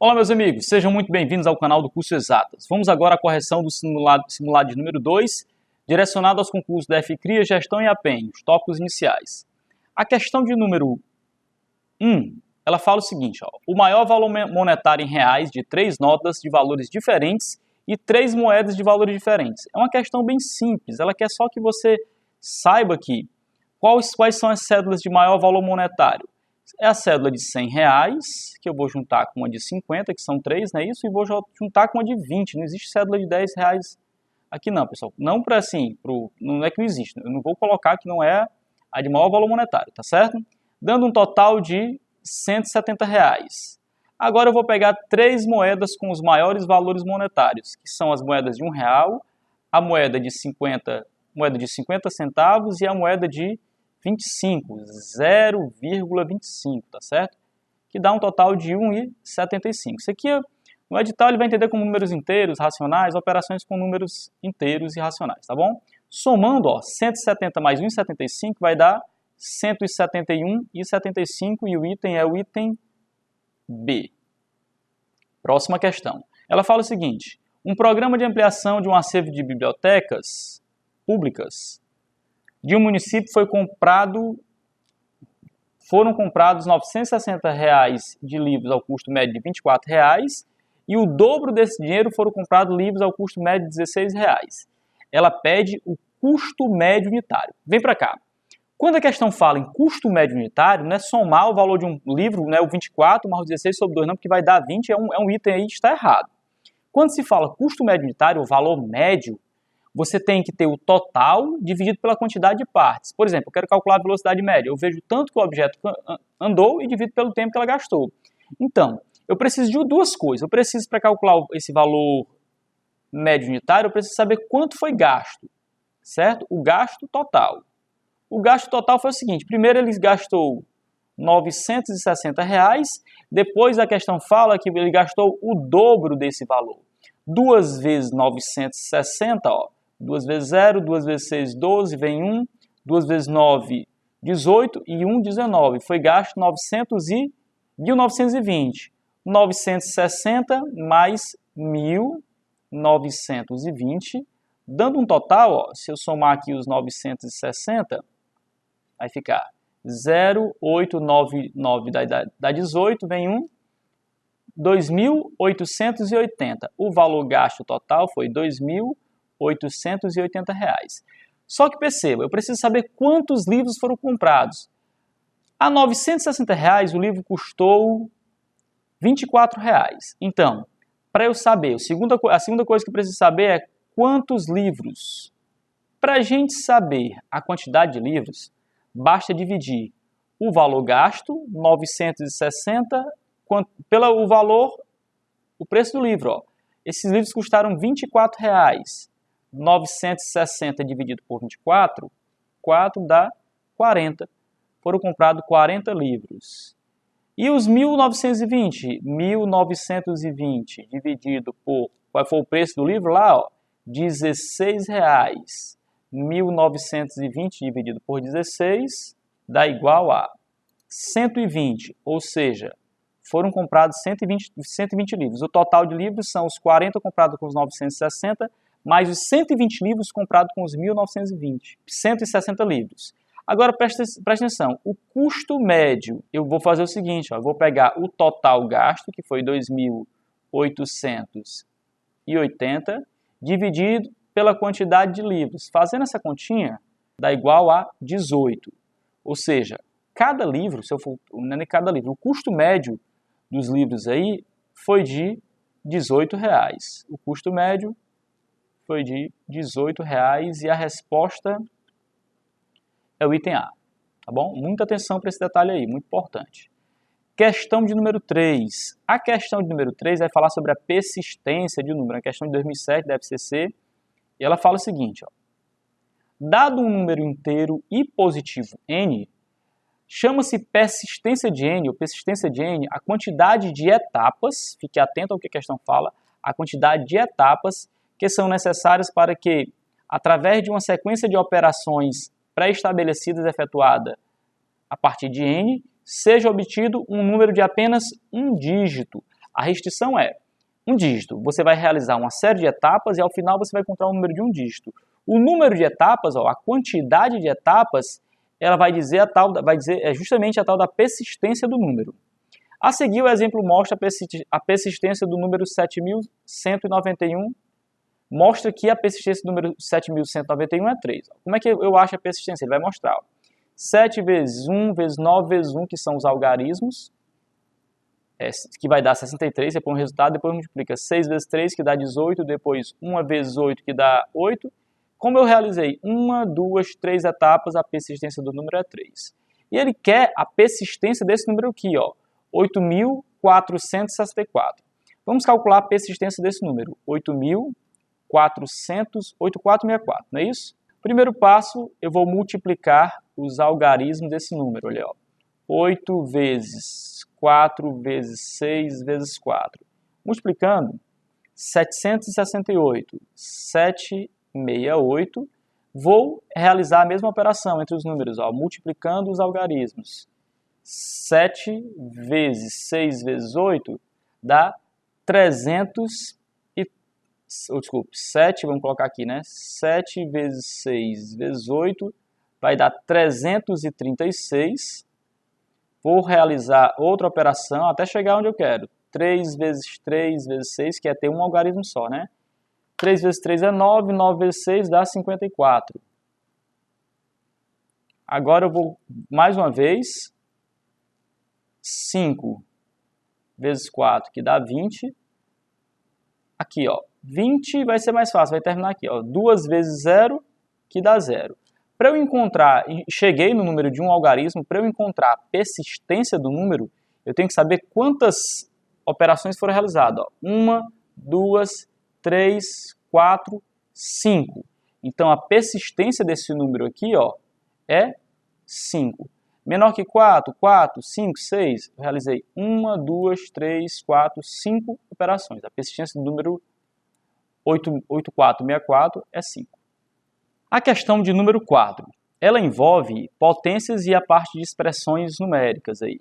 Olá, meus amigos, sejam muito bem-vindos ao canal do Curso Exatas. Vamos agora à correção do simulado de número 2, direcionado aos concursos da FCRIA, Gestão e APEM, os tópicos iniciais. A questão de número 1, ela fala o seguinte, o maior valor monetário em reais de 3 notas de valores diferentes e 3 moedas de valores diferentes. É uma questão bem simples, ela quer só que você saiba aqui quais são as cédulas de maior valor monetário. É a cédula de R$100, que eu vou juntar com uma de 50, que são 3, não é isso? E vou juntar com uma de 20. Não existe cédula de R$10 aqui não, pessoal. Não para assim, não é que não existe. Eu não vou colocar que não é a de maior valor monetário, tá certo? Dando um total de R$170. Agora eu vou pegar 3 moedas com os maiores valores monetários, que são as moedas de R$1, a moeda de 50 centavos e a moeda de 25, 0,25, tá certo? Que dá um total de 1,75. Isso aqui, no edital, ele vai entender como números inteiros, racionais, operações com números inteiros e racionais, tá bom? Somando, 170 mais 1,75 vai dar 171,75 e o item é o item B. Próxima questão. Ela fala o seguinte, um programa de ampliação de um acervo de bibliotecas públicas de um município foram comprados R$960 de livros ao custo médio de R$24 e o dobro desse dinheiro foram comprados livros ao custo médio de R$16. Ela pede o custo médio unitário. Vem para cá. Quando a questão fala em custo médio unitário, não é somar o valor de um livro, né, o 24 mais o 16 sobre 2, não, porque vai dar 20, é um item aí que está errado. Quando se fala custo médio unitário, o valor médio, você tem que ter o total dividido pela quantidade de partes. Por exemplo, eu quero calcular a velocidade média. Eu vejo tanto que o objeto andou e divido pelo tempo que ela gastou. Então, eu preciso de duas coisas. Eu preciso, para calcular esse valor médio unitário, eu preciso saber quanto foi gasto, certo? O gasto total. O gasto total foi o seguinte. Primeiro, ele gastou R$960. Depois, a questão fala que ele gastou o dobro desse valor. 2 vezes 960, 2 vezes 0, 2 vezes 6, 12, vem 1, 2 vezes 9, 18 e 1, 19. Foi gasto 1.920. 960 mais 1.920, dando um total, se eu somar aqui os 960, vai ficar 0,899 dá 18, vem 1, 2.880. O valor gasto total foi R$2.880. Só que perceba, eu preciso saber quantos livros foram comprados. A R$960 o livro custou R$24. Então, para eu saber, a segunda coisa que eu preciso saber é quantos livros. Para a gente saber a quantidade de livros, basta dividir o valor gasto, 960, pelo valor, o preço do livro. Esses livros custaram R$24. 960 dividido por 24, 4 dá 40. Foram comprados 40 livros. E os 1.920? 1.920 dividido por, qual foi o preço do livro lá? R$16. 1.920 dividido por 16 dá igual a 120, ou seja, foram comprados 120 livros. O total de livros são os 40 comprados com os 960, mais os 120 livros comprados com os 1.920. 160 livros. Agora, presta atenção. O custo médio, eu vou fazer o seguinte, eu vou pegar o total gasto, que foi 2.880, dividido pela quantidade de livros. Fazendo essa continha, dá igual a 18. Ou seja, cada livro, não é cada livro, o custo médio dos livros aí foi de R$18. O custo médio foi de R$18 e a resposta é o item A. Tá bom? Muita atenção para esse detalhe aí, muito importante. Questão de número 3. A questão de número 3 vai falar sobre a persistência de um número. A questão de 2007 da FCC. E ela fala o seguinte, dado um número inteiro e positivo n, chama-se persistência de n, ou persistência de n, a quantidade de etapas, fique atento ao que a questão fala, a quantidade de etapas que são necessárias para que, através de uma sequência de operações pré-estabelecidas efetuada a partir de n, seja obtido um número de apenas um dígito. A restrição é um dígito. Você vai realizar uma série de etapas e ao final você vai encontrar um número de um dígito. O número de etapas, a quantidade de etapas, ela vai dizer justamente a tal da persistência do número. A seguir, o exemplo mostra a persistência do número 7.191, mostra que a persistência do número 7.191 é 3. Como é que eu acho a persistência? Ele vai mostrar. 7 vezes 1 vezes 9 vezes 1, que são os algarismos, que vai dar 63, você põe o resultado, depois multiplica 6 vezes 3, que dá 18, depois 1 vezes 8, que dá 8. Como eu realizei 1, 2, 3 etapas, a persistência do número é 3. E ele quer a persistência desse número aqui, ó, 8.464. Vamos calcular a persistência desse número, 8464, não é isso? Primeiro passo, eu vou multiplicar os algarismos desse número, olha, ó. 8 vezes 4 vezes 6 vezes 4. Multiplicando, 768, 768. Vou realizar a mesma operação entre os números, ó, multiplicando os algarismos. 7 vezes 6 vezes 8 dá 7, vamos colocar aqui, né? 7 vezes 6 vezes 8 vai dar 336. Vou realizar outra operação até chegar onde eu quero. 3 vezes 3 vezes 6, que é ter um algarismo só, né? 3 vezes 3 é 9, 9 vezes 6 dá 54. Agora eu vou, mais uma vez, 5 vezes 4, que dá 20. Aqui, ó, 20 vai ser mais fácil, vai terminar aqui, ó, 2 vezes 0, que dá 0. Para eu encontrar, cheguei no número de um algarismo, para eu encontrar a persistência do número, eu tenho que saber quantas operações foram realizadas. 1, 2, 3, 4, 5. Então, a persistência desse número aqui, ó, é 5. Menor que 4, 4, 5, 6. Eu realizei 1, 2, 3, 4, 5 operações. A persistência do número 8464 é 5. A questão de número 4. Ela envolve potências e a parte de expressões numéricas aí.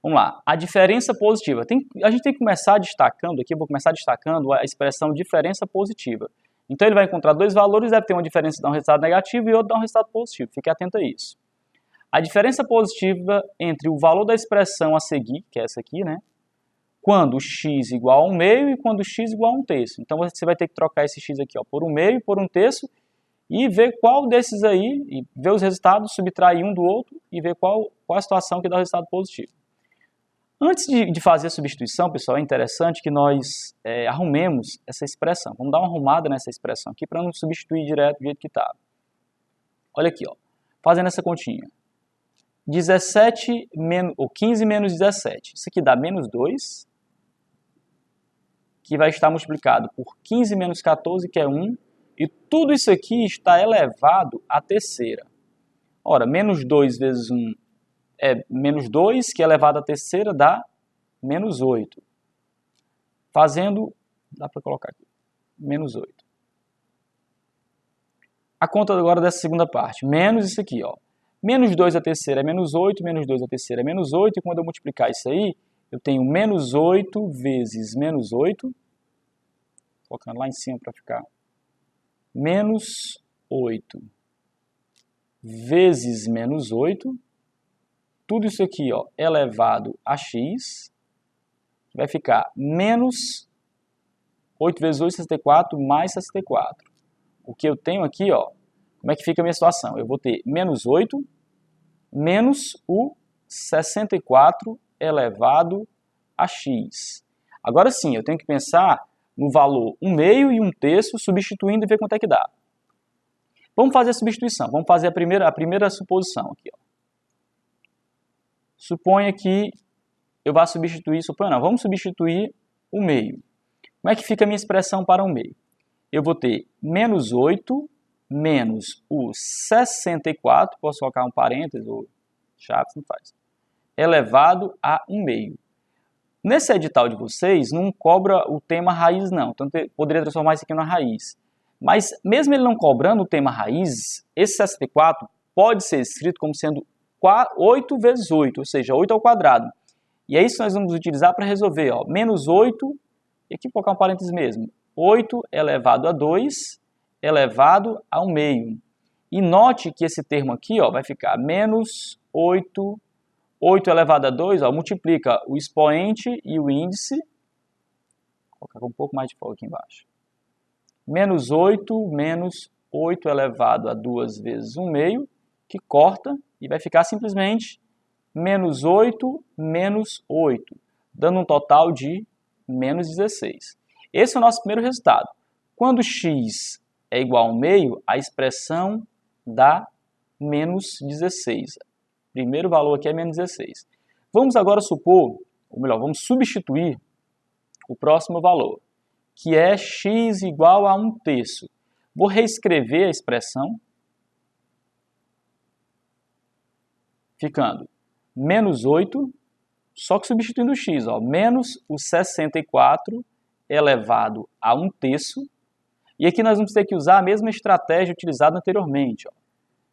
Vamos lá. A diferença positiva. A gente tem que começar destacando aqui, eu vou começar destacando a expressão diferença positiva. Então ele vai encontrar dois valores, deve ter uma diferença que dá um resultado negativo e outra dá um resultado positivo. Fique atento a isso. A diferença positiva entre o valor da expressão a seguir, que é essa aqui, né? Quando x igual a 1/2 e quando x igual a 1/3. Então você vai ter que trocar esse x aqui, ó, por 1/2 e por 1/3 e ver qual desses aí, e ver os resultados, subtrair um do outro e ver qual a situação que dá o resultado positivo. Antes de fazer a substituição, pessoal, é interessante que nós arrumemos essa expressão. Vamos dar uma arrumada nessa expressão aqui para não substituir direto do jeito que está. Olha aqui, ó, fazendo essa continha. 15 menos 17. Isso aqui dá menos 2, que vai estar multiplicado por 15 menos 14, que é 1. E tudo isso aqui está elevado à terceira. Ora, menos 2 vezes 1 é menos 2, que é elevado à terceira dá menos 8. Fazendo, dá para colocar aqui, menos 8. A conta agora dessa segunda parte, menos isso aqui, ó. Menos 2 à terceira é menos 8, menos 2 à terceira é menos 8, e quando eu multiplicar isso aí, eu tenho menos 8 vezes menos 8, colocando lá em cima para ficar, menos 8 vezes menos 8, tudo isso aqui, ó, elevado a x, vai ficar menos 8 vezes 8, 64, mais 64. O que eu tenho aqui, ó, como é que fica a minha situação? Eu vou ter menos 8 menos o 64 elevado a x. Agora sim, eu tenho que pensar no valor 1/2 e 1/3, substituindo e ver quanto é que dá. Vamos fazer a substituição. Vamos fazer a primeira suposição aqui, ó. Suponha que eu vá substituir, vamos substituir o meio. Como é que fica a minha expressão para o meio? Eu vou ter menos 8 menos o 64, posso colocar um parênteses ou chaves, não faz, elevado a 1/2. Nesse edital de vocês, não cobra o tema raiz, não. Então, eu poderia transformar isso aqui numa raiz. Mas, mesmo ele não cobrando o tema raiz, esse 64 pode ser escrito como sendo 8 vezes 8, ou seja, 8 ao quadrado. E é isso que nós vamos utilizar para resolver. Ó. Menos 8, e aqui vou colocar um parênteses mesmo. 8 elevado a 2 elevado a 1 meio. E note que esse termo aqui ó, vai ficar menos 8, 8 elevado a 2, ó, multiplica o expoente e o índice. Vou colocar um pouco mais de folga aqui embaixo. Menos 8 menos 8 elevado a 2 vezes 1 meio, que corta, e vai ficar simplesmente menos 8 menos 8, dando um total de menos 16. Esse é o nosso primeiro resultado. Quando x é igual a 1 meio, a expressão dá menos 16. O primeiro valor aqui é menos 16. Vamos agora supor, ou melhor, vamos substituir o próximo valor, que é x igual a 1/3. Vou reescrever a expressão, ficando menos 8, só que substituindo o x, ó, menos o 64 elevado a 1/3. E aqui nós vamos ter que usar a mesma estratégia utilizada anteriormente. Ó.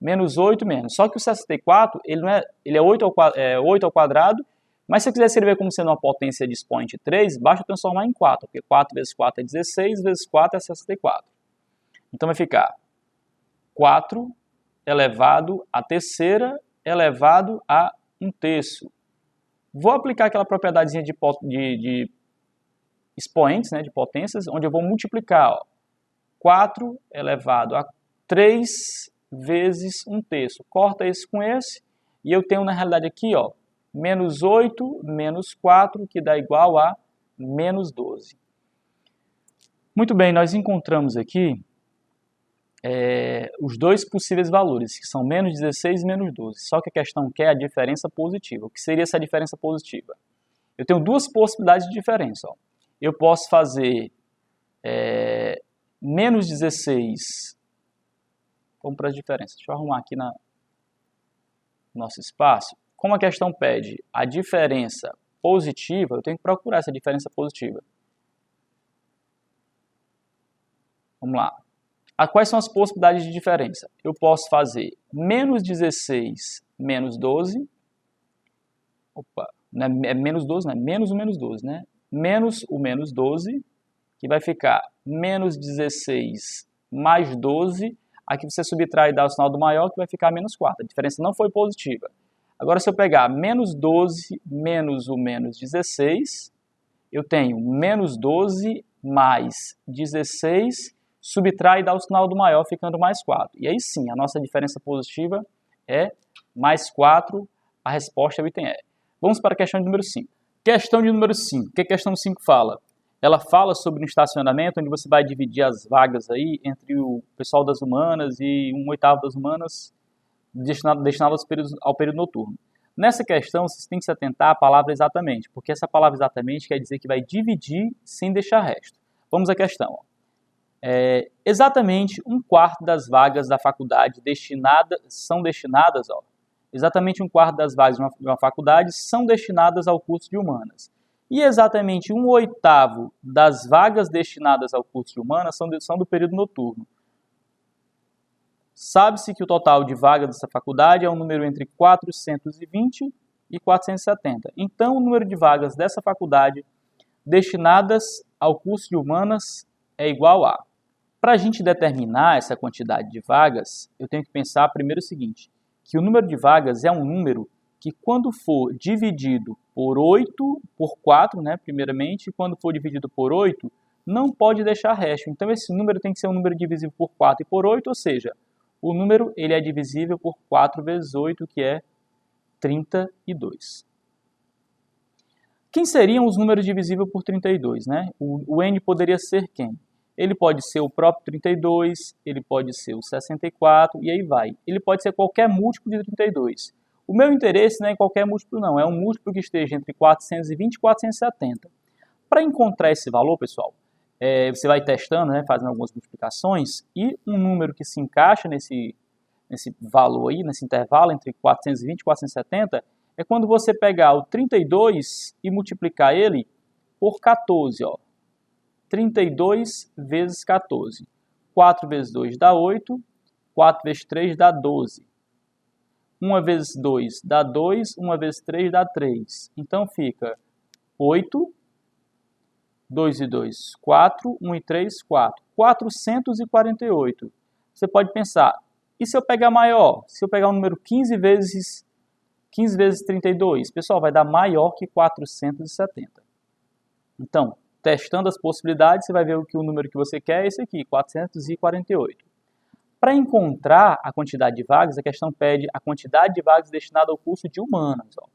Menos 8 menos. Só que o 64 ele é 8 ao quadrado, mas se eu quiser escrever como sendo uma potência de expoente 3, basta transformar em 4, porque 4 vezes 4 é 16, vezes 4 é 64. Então vai ficar 4 elevado a terceira elevado a 1/3. Vou aplicar aquela propriedadezinha de expoentes, né, de potências, onde eu vou multiplicar ó, 4 elevado a 3 vezes 1/3. Corta esse com esse, e eu tenho na realidade aqui ó, menos 8 menos 4, que dá igual a menos 12. Muito bem, nós encontramos aqui os dois possíveis valores, que são menos 16 e menos 12. Só que a questão quer a diferença positiva. O que seria essa diferença positiva? Eu tenho duas possibilidades de diferença. Ó. Eu posso fazer menos 16... Vamos para as diferenças. Deixa eu arrumar aqui no nosso espaço. Como a questão pede a diferença positiva, eu tenho que procurar essa diferença positiva. Vamos lá. Quais são as possibilidades de diferença? Eu posso fazer menos 16 menos 12. Opa, não é menos 12, não é menos o menos 12, né? Menos o menos 12, que vai ficar menos 16 mais 12. Aqui você subtrai e dá o sinal do maior, que vai ficar menos 4. A diferença não foi positiva. Agora, se eu pegar menos 12 menos o menos 16, eu tenho menos 12 mais 16, subtrai e dá o sinal do maior, ficando mais 4. E aí sim, a nossa diferença positiva é mais 4, a resposta é o item E. Vamos para a questão de número 5. Questão de número 5. O que a questão 5 fala? Ela fala sobre um estacionamento onde você vai dividir as vagas aí entre o pessoal das humanas e 1/8 das humanas destinadas ao período noturno. Nessa questão, vocês têm que se atentar à palavra exatamente, porque essa palavra exatamente quer dizer que vai dividir sem deixar resto. Vamos à questão. Ó. Exatamente 1/4 das vagas da faculdade são destinadas, ó, exatamente 1/4 das vagas de uma faculdade são destinadas ao curso de humanas. E exatamente 1/8 das vagas destinadas ao curso de humanas são do período noturno. Sabe-se que o total de vagas dessa faculdade é um número entre 420 e 470. Então, o número de vagas dessa faculdade destinadas ao curso de humanas é igual a... Para a gente determinar essa quantidade de vagas, eu tenho que pensar primeiro o seguinte, que o número de vagas é um número que quando for dividido por 4, né, primeiramente, e quando for dividido por 8, não pode deixar resto. Então, esse número tem que ser um número divisível por 4 e por 8, ou seja, o número ele é divisível por 4 vezes 8, que é 32. Quem seriam os números divisíveis por 32? Né? O N poderia ser quem? Ele pode ser o próprio 32, ele pode ser o 64, e aí vai. Ele pode ser qualquer múltiplo de 32. O meu interesse não é em qualquer múltiplo, não. É um múltiplo que esteja entre 420 e 470. Para encontrar esse valor, pessoal, você vai testando, né, fazendo algumas multiplicações, e um número que se encaixa nesse valor aí, nesse intervalo entre 420 e 470, é quando você pegar o 32 e multiplicar ele por 14, ó. 32 vezes 14. 4 vezes 2 dá 8, 4 vezes 3 dá 12. 1 vezes 2 dá 2, 1 vezes 3 dá 3. Então fica 8, 2 e 2, 4, 1 e 3, 4. 448. Você pode pensar, e se eu pegar maior? Se eu pegar o número 15 vezes 32, pessoal, vai dar maior que 470. Então, testando as possibilidades, você vai ver que o número que você quer é esse aqui, 448. Para encontrar a quantidade de vagas, a questão pede a quantidade de vagas destinada ao curso de humanas. Ó.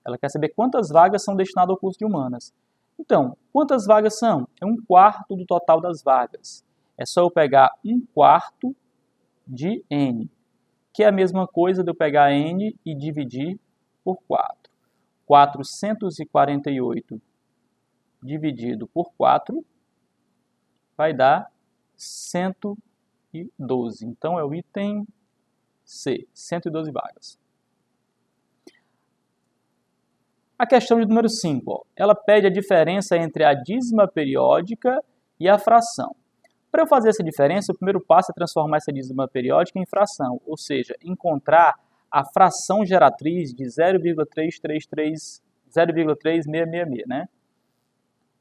Ela quer saber quantas vagas são destinadas ao curso de humanas. Então, quantas vagas são? É 1/4 do total das vagas. É só eu pegar 1/4 de n, que é a mesma coisa de eu pegar n e dividir por 4. 448 dividido por 4 vai dar 112. Então, é o item C, 112 vagas. A questão de número 5, ó, ela pede a diferença entre a dízima periódica e a fração. Para eu fazer essa diferença, o primeiro passo é transformar essa dízima periódica em fração, ou seja, encontrar a fração geratriz de 0,3666, né?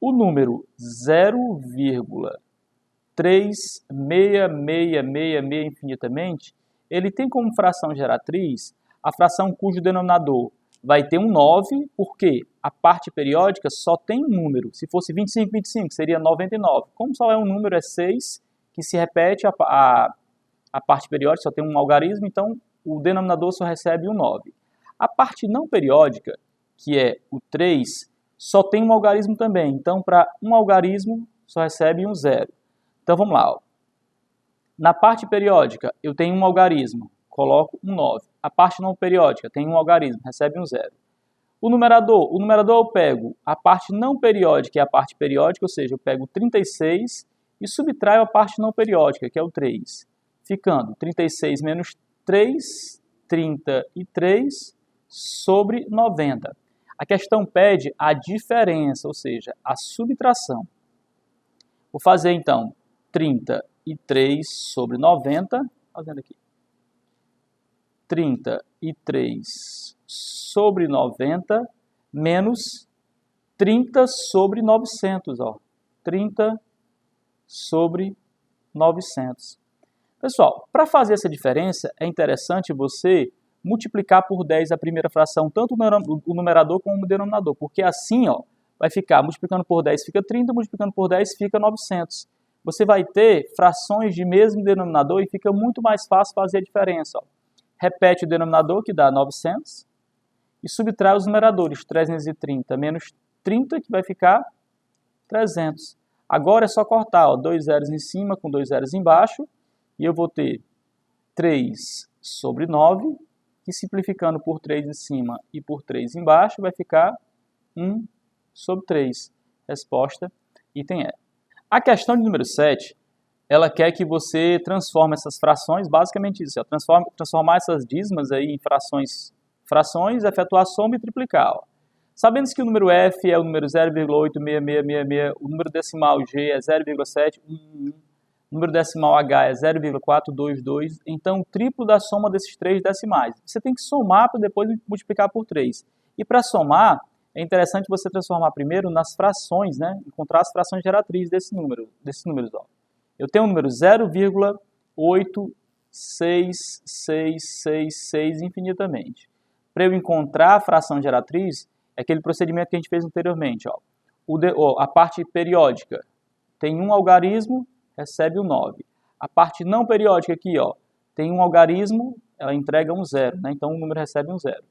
O número 0,36666 infinitamente, ele tem como fração geratriz a fração cujo denominador vai ter um 9, porque a parte periódica só tem um número. Se fosse 25, 25, seria 99. Como só é um número, é 6, que se repete, a parte periódica só tem um algarismo, então o denominador só recebe um 9. A parte não periódica, que é o 3, só tem um algarismo também. Então, para um algarismo, só recebe um 0. Então, vamos lá. Ó. Na parte periódica, eu tenho um algarismo, coloco um 9. A parte não periódica tem um algarismo, recebe um 0. O numerador eu pego a parte não periódica e a parte periódica, ou seja, eu pego 36 e subtraio a parte não periódica, que é o 3. Ficando 36 menos 3, 33 sobre 90. A questão pede a diferença, ou seja, a subtração. Vou fazer então 33 sobre 90, fazendo aqui. 33 sobre 90 menos 30 sobre 900. Ó. 30 sobre 900. Pessoal, para fazer essa diferença, é interessante você multiplicar por 10 a primeira fração, tanto o numerador como o denominador, porque assim ó, vai ficar, multiplicando por 10 fica 30, multiplicando por 10 fica 900. Você vai ter frações de mesmo denominador e fica muito mais fácil fazer a diferença. Ó. Repete o denominador, que dá 900, e subtrai os numeradores, 330 menos 30, que vai ficar 300. Agora é só cortar, ó, 2 zeros em cima com 2 zeros embaixo, e eu vou ter 3 sobre 9, que simplificando por 3 em cima e por 3 embaixo, vai ficar 1 sobre 3. Resposta, item E. A questão de número 7, ela quer que você transforme essas frações, basicamente isso, ó, transformar essas dízimas aí em frações, efetuar a soma e triplicar. Ó. Sabendo que o número F é o número 0,86666, o número decimal G é 0,711, o número decimal H é 0,422, então o triplo da soma desses 3 decimais. Você tem que somar para depois multiplicar por 3. E para somar, é interessante você transformar primeiro nas frações, né? Encontrar as frações geratrizes desses números. Ó. Eu tenho o número 0,8666 infinitamente. Para eu encontrar a fração geratriz, é aquele procedimento que a gente fez anteriormente. Ó. A parte periódica tem um algarismo, recebe um 9. A parte não periódica aqui, ó, tem um algarismo, ela entrega um 0, né? Então o número recebe um 0.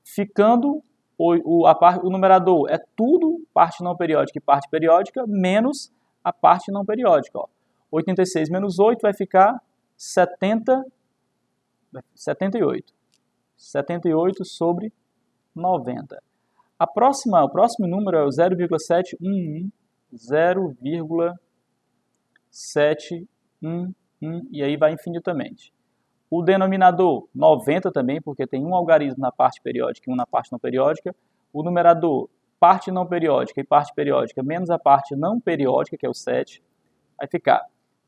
Ficando o numerador é tudo parte não periódica e parte periódica, menos a parte não periódica. Ó. 86 menos 8 vai ficar 78. 78 sobre 90. O próximo número é o 0,711. 0,711 e aí vai infinitamente. O denominador, 90 também, porque tem um algarismo na parte periódica e um na parte não periódica. O numerador, parte não periódica e parte periódica, menos a parte não periódica, que é o 7. Vai ficar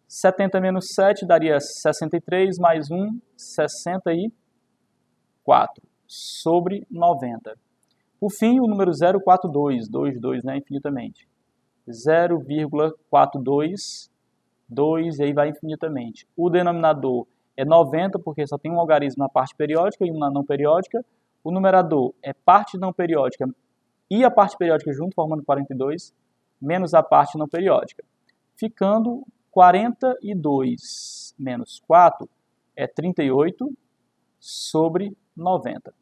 70 menos 7 daria 63, mais 1, 64. 4 sobre 90. Por fim, o número 0,42, 22, né, infinitamente. 0,42, 2, e aí vai infinitamente. O denominador é 90, porque só tem um algarismo na parte periódica e um na não periódica. O numerador é parte não periódica e a parte periódica junto, formando 42, menos a parte não periódica. Ficando 42 menos 4 é 38 sobre 90.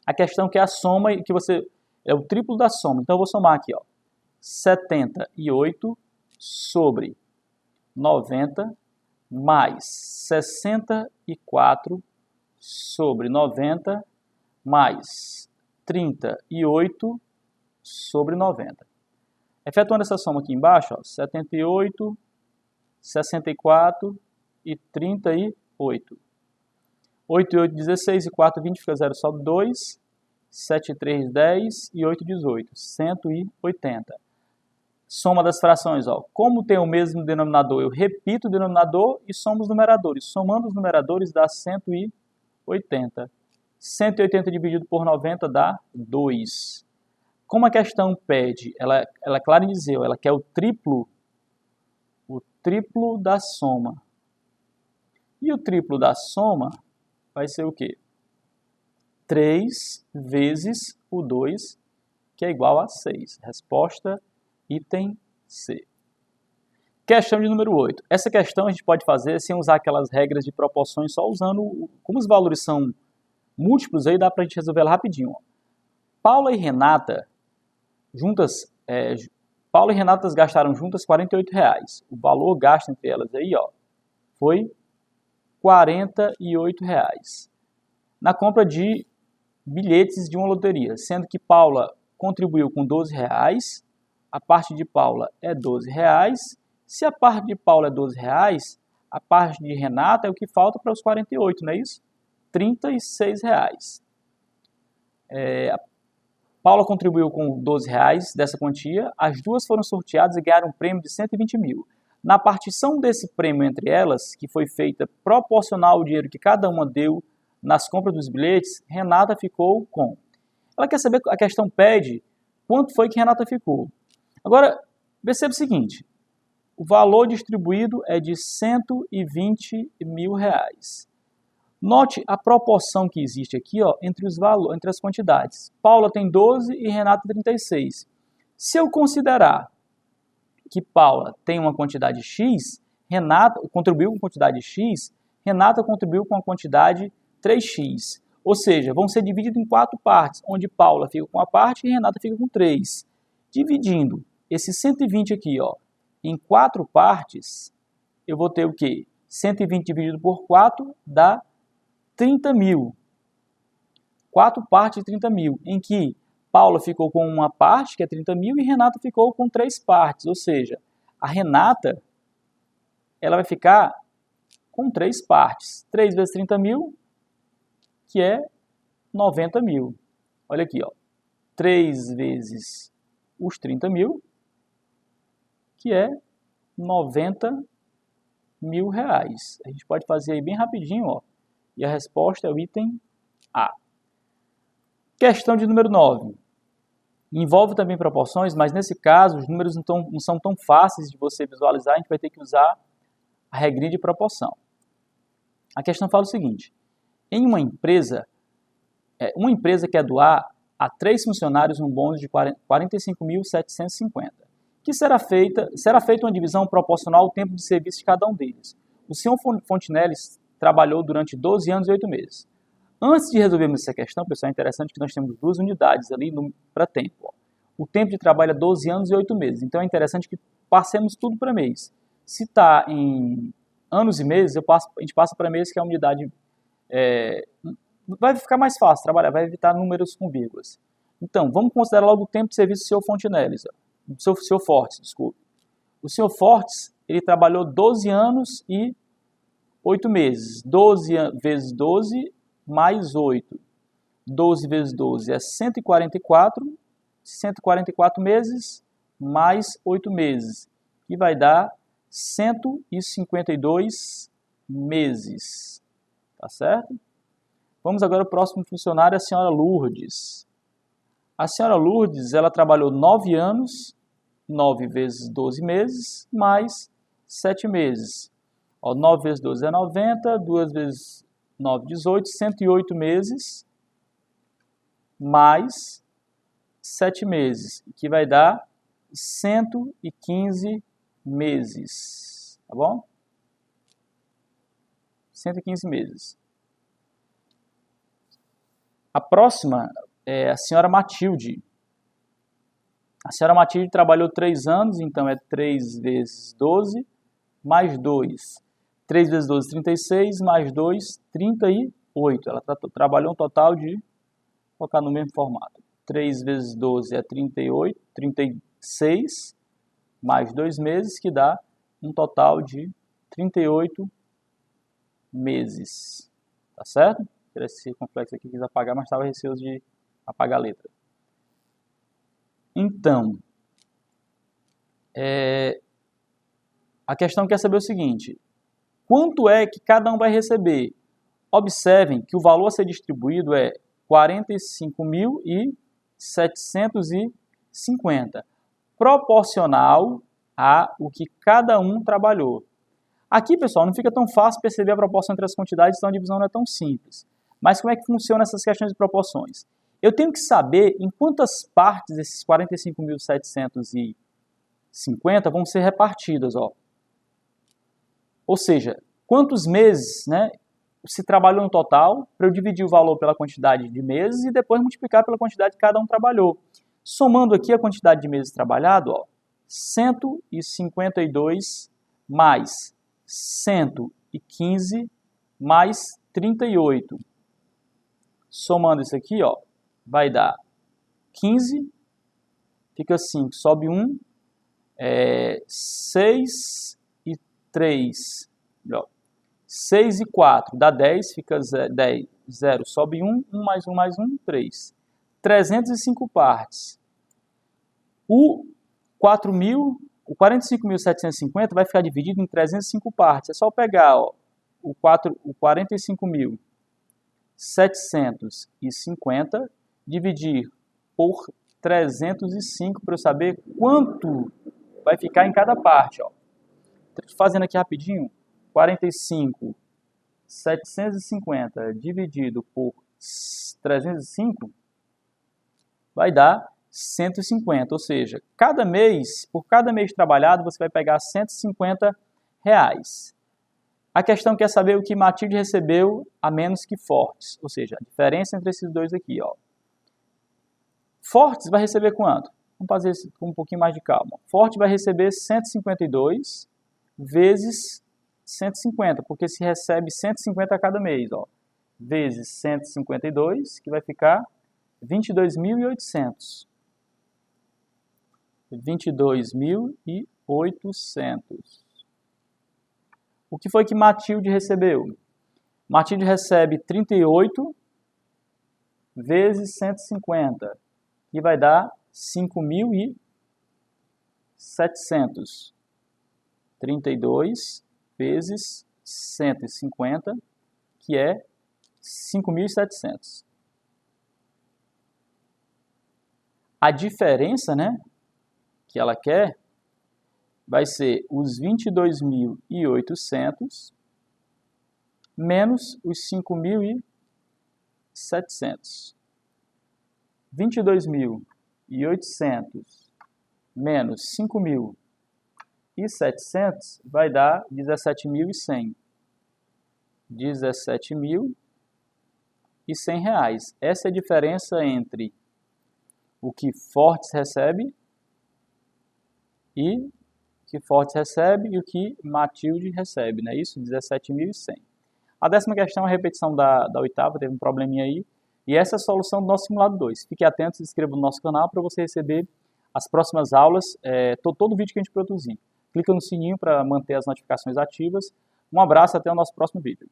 A questão que é a soma, que você é o triplo da soma. Então eu vou somar aqui, ó, 78 sobre 90 mais 64 sobre 90 mais 38 sobre 90. Efetuando essa soma aqui embaixo, ó, 78, 64 e 38. 8 e 8, 16, e 4, 20, fica 0, sobe 2, 7 e 3, 10, e 8, 18, 180. Soma das frações, ó. Como tem o mesmo denominador, eu repito o denominador e somo os numeradores. Somando os numeradores dá 180. 180 dividido por 90 dá 2. Como a questão pede, ela é clara em dizer, ela quer o triplo da soma. E o triplo da soma vai ser o quê? 3 vezes o 2, que é igual a 6. Resposta, item C. Questão de número 8. Essa questão a gente pode fazer sem usar aquelas regras de proporções, só usando, como os valores são múltiplos, aí dá pra gente resolver ela rapidinho. Ó. Paula e Renata gastaram juntas R$48. O valor gasto entre elas aí, ó, foi R$48 na compra de bilhetes de uma loteria, sendo que Paula contribuiu com R$12, a parte de Paula é R$12. Se a parte de Paula é R$12, a parte de Renata é o que falta para os 48, não é isso? R$36. Paula contribuiu com R$12 dessa quantia, as duas foram sorteadas e ganharam um prêmio de 120 mil. Na partição desse prêmio entre elas, que foi feita proporcional ao dinheiro que cada uma deu nas compras dos bilhetes, Renata ficou com. Ela quer saber, a questão pede quanto foi que Renata ficou. Agora, perceba o seguinte, o valor distribuído é de 120 mil reais. Note a proporção que existe aqui, ó, entre as quantidades. Paula tem 12 e Renata 36. Se eu considerar que Paula tem uma quantidade X, Renata contribuiu com quantidade X, Renata contribuiu com a quantidade 3x. Ou seja, vão ser divididos em 4 partes, onde Paula fica com a parte e Renata fica com 3. Dividindo esse 120 aqui, ó, em 4 partes, eu vou ter o quê? 120 dividido por 4 dá 30 mil. 4 partes de 30 mil, em que Paula ficou com uma parte, que é 30 mil, e Renata ficou com 3 partes. Ou seja, a Renata ela vai ficar com 3 partes. 3 vezes 30 mil, que é 90 mil. Olha aqui, ó. 3 vezes os 30 mil, que é 90 mil reais. A gente pode fazer aí bem rapidinho, ó. E a resposta é o item A. Questão de número 9. Envolve também proporções, mas nesse caso os números não são tão fáceis de você visualizar, a gente vai ter que usar a regrinha de proporção. A questão fala o seguinte, em uma empresa quer doar a 3 funcionários um bônus de 45.750, que será feita uma divisão proporcional ao tempo de serviço de cada um deles. O senhor Fontinelli trabalhou durante 12 anos e 8 meses. Antes de resolvermos essa questão, pessoal, é interessante que nós temos 2 unidades ali para tempo. Ó. O tempo de trabalho é 12 anos e 8 meses, então é interessante que passemos tudo para mês. Se está em anos e meses, a gente passa para mês, que é a unidade... vai ficar mais fácil trabalhar, vai evitar números com vírgulas. Então, vamos considerar logo o tempo de serviço do senhor Fontinelli, do senhor Fortes, desculpe. O senhor Fortes, ele trabalhou 12 anos e 8 meses. 12 vezes 12 mais 8. 12 vezes 12 é 144. 144 meses mais 8 meses. Que vai dar 152 meses. Tá certo? Vamos agora ao próximo funcionário, a senhora Lourdes. A senhora Lourdes, ela trabalhou 9 anos, 9 vezes 12 meses, mais 7 meses. 9 vezes 12 é 90, 2 vezes 9, 18, 108 meses, mais 7 meses, que vai dar 115 meses, tá bom? 115 meses. A próxima é a senhora Matilde. A senhora Matilde trabalhou 3 anos, então é 3 vezes 12, mais 2. 3 vezes 12, 36, mais 2, 38. Ela trabalhou um total de, vou colocar no mesmo formato, 3 vezes 12 é 38, 36, mais 2 meses, que dá um total de 38 meses. Tá certo? Esse complexo aqui quis apagar, mas estava receoso de apagar a letra. Então, a questão quer saber o seguinte: quanto é que cada um vai receber? Observem que o valor a ser distribuído é 45.750, proporcional a o que cada um trabalhou. Aqui, pessoal, não fica tão fácil perceber a proporção entre as quantidades, então a divisão não é tão simples. Mas como é que funciona essas questões de proporções? Eu tenho que saber em quantas partes esses 45.750 vão ser repartidas. Ou seja, quantos meses, né, se trabalhou no total, para eu dividir o valor pela quantidade de meses e depois multiplicar pela quantidade que cada um trabalhou. Somando aqui a quantidade de meses trabalhado, 152 mais 115 mais 38. Somando isso aqui, vai dar 15, fica 5, sobe 1, 6 e 3, 6 e 4, dá 10, fica 10, 0, sobe 1, 1 mais 1 mais 1, 3. 305 partes. O 45.750 vai ficar dividido em 305 partes. É só pegar o 45.750, dividir por 305 para eu saber quanto vai ficar em cada parte. Fazendo aqui rapidinho, 45.750 dividido por 305 vai dar 150, ou seja, por cada mês trabalhado você vai pegar R$150. A questão quer saber o que Matilde recebeu a menos que Fortes, ou seja, a diferença entre esses dois aqui. Fortes vai receber quanto? Vamos fazer isso com um pouquinho mais de calma. Fortes vai receber 152 vezes 150, porque se recebe 150 a cada mês. Vezes 152, que vai ficar 22.800. 22.800. O que foi que Matilde recebeu? Matilde recebe 38 vezes 150, que vai dar 5.700. 32 vezes 150, que é 5.700. A diferença, né, que ela quer vai ser os 22.800 menos os 5.700. 22.800 menos 5.700 vai dar 17.100. 17.100 reais. Essa é a diferença entre o que Fortes recebe e o que Matilde recebe, não é isso? 17.100. A 10ª questão é a repetição da 8ª, teve um probleminha aí. E essa é a solução do nosso simulado 2. Fique atento, se inscreva no nosso canal para você receber as próximas aulas, todo vídeo que a gente produzir. Clica no sininho para manter as notificações ativas. Um abraço, até o nosso próximo vídeo.